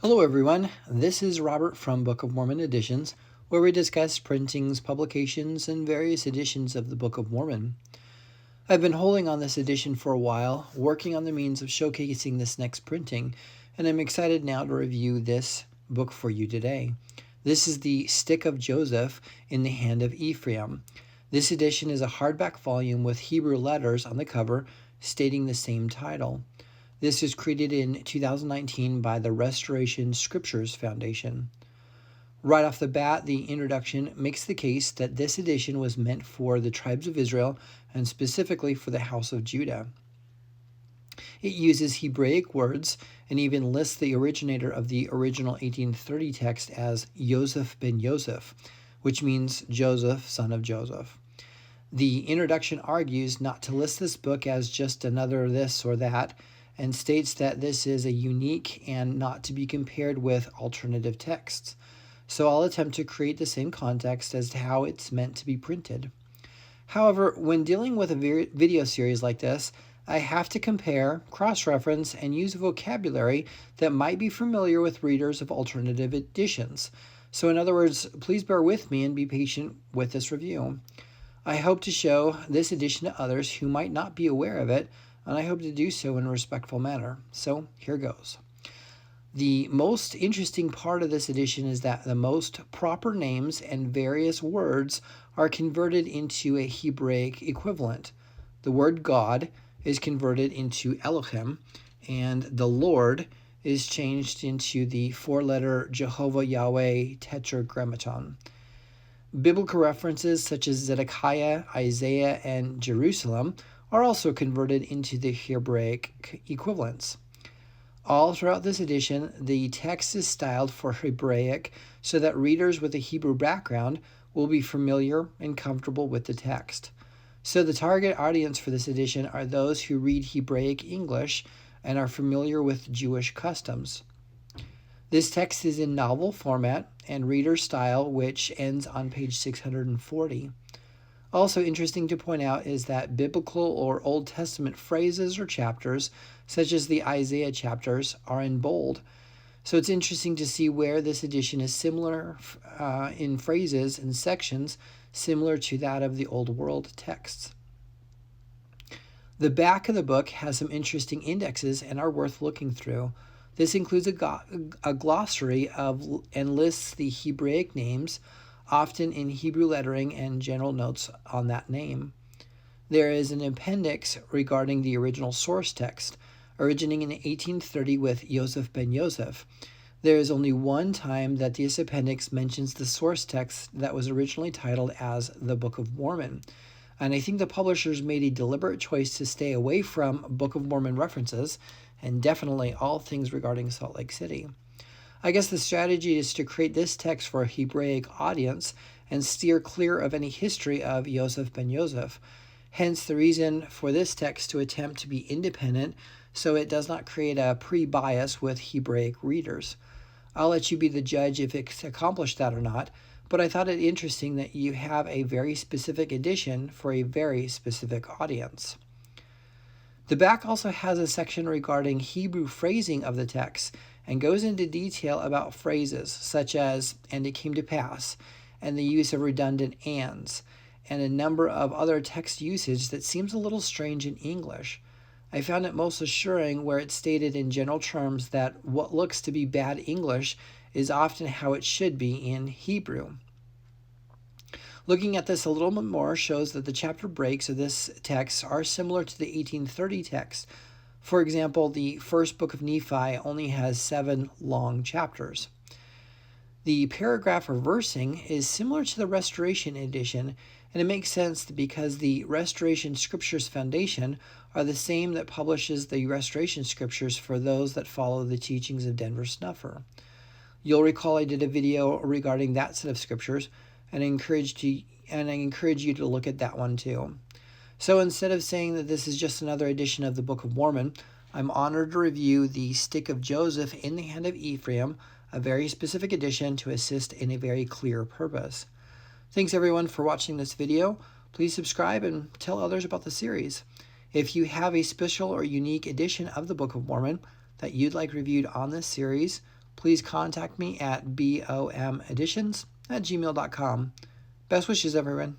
Hello everyone, this is Robert from Book of Mormon Editions, where we discuss printings, publications, and various editions of the Book of Mormon. I've been holding on this edition for a while, working on the means of showcasing this next printing, and I'm excited now to review this book for you today. This is the Stick of Joseph in the Hand of Ephraim. This edition is a hardback volume with Hebrew letters on the cover stating the same title. This was created in 2019 by the Restoration Scriptures Foundation. Right off the bat, the introduction makes the case that this edition was meant for the tribes of Israel and specifically for the house of Judah. It uses Hebraic words and even lists the originator of the original 1830 text as Yosef ben Yosef, which means Joseph, son of Joseph. The introduction argues not to list this book as just another this or that, and states that this is a unique and not to be compared with alternative texts. So I'll attempt to create the same context as to how it's meant to be printed. However, when dealing with a video series like this, I have to compare, cross-reference, and use vocabulary that might be familiar with readers of alternative editions. So in other words, please bear with me and be patient with this review. I hope to show this edition to others who might not be aware of it, and I hope to do so in a respectful manner. So here goes. The most interesting part of this edition is that the most proper names and various words are converted into a Hebraic equivalent. The word God is converted into Elohim, and the Lord is changed into the four-letter Jehovah Yahweh Tetragrammaton. Biblical references such as Zedekiah, Isaiah, and Jerusalem are also converted into the Hebraic equivalents. All throughout this edition, the text is styled for Hebraic so that readers with a Hebrew background will be familiar and comfortable with the text. So the target audience for this edition are those who read Hebraic English and are familiar with Jewish customs. This text is in novel format and reader style, which ends on page 640. Also interesting to point out is that biblical or Old Testament phrases or chapters, such as the Isaiah chapters, are in bold. So it's interesting to see where this edition is similar in phrases and sections, similar to that of the Old World texts. The back of the book has some interesting indexes and are worth looking through. This includes a glossary and lists the Hebraic names, often in Hebrew lettering, and general notes on that name. There is an appendix regarding the original source text, originating in 1830 with Yosef ben Yosef. There is only one time that this appendix mentions the source text that was originally titled as the Book of Mormon, and I think the publishers made a deliberate choice to stay away from Book of Mormon references, and definitely all things regarding Salt Lake City. I guess the strategy is to create this text for a Hebraic audience and steer clear of any history of Yosef ben Yosef. Hence the reason for this text to attempt to be independent so it does not create a pre-bias with Hebraic readers. I'll let you be the judge if it's accomplished that or not, but I thought it interesting that you have a very specific edition for a very specific audience. The back also has a section regarding Hebrew phrasing of the text and goes into detail about phrases such as, and it came to pass, and the use of redundant ands, and a number of other text usage that seems a little strange in English. I found it most assuring where it stated in general terms that what looks to be bad English is often how it should be in Hebrew. Looking at this a little bit more shows that the chapter breaks of this text are similar to the 1830 text. For example, the first book of Nephi only has 7 long chapters. The paragraph reversing is similar to the Restoration edition, and it makes sense because the Restoration Scriptures Foundation are the same that publishes the Restoration Scriptures for those that follow the teachings of Denver Snuffer. You'll recall I did a video regarding that set of scriptures, and I encourage you to look at that one too. So instead of saying that this is just another edition of the Book of Mormon, I'm honored to review the Stick of Joseph in the Hand of Ephraim, a very specific edition to assist in a very clear purpose. Thanks everyone for watching this video. Please subscribe and tell others about the series. If you have a special or unique edition of the Book of Mormon that you'd like reviewed on this series, please contact me at bomeditions@gmail.com. Best wishes, everyone.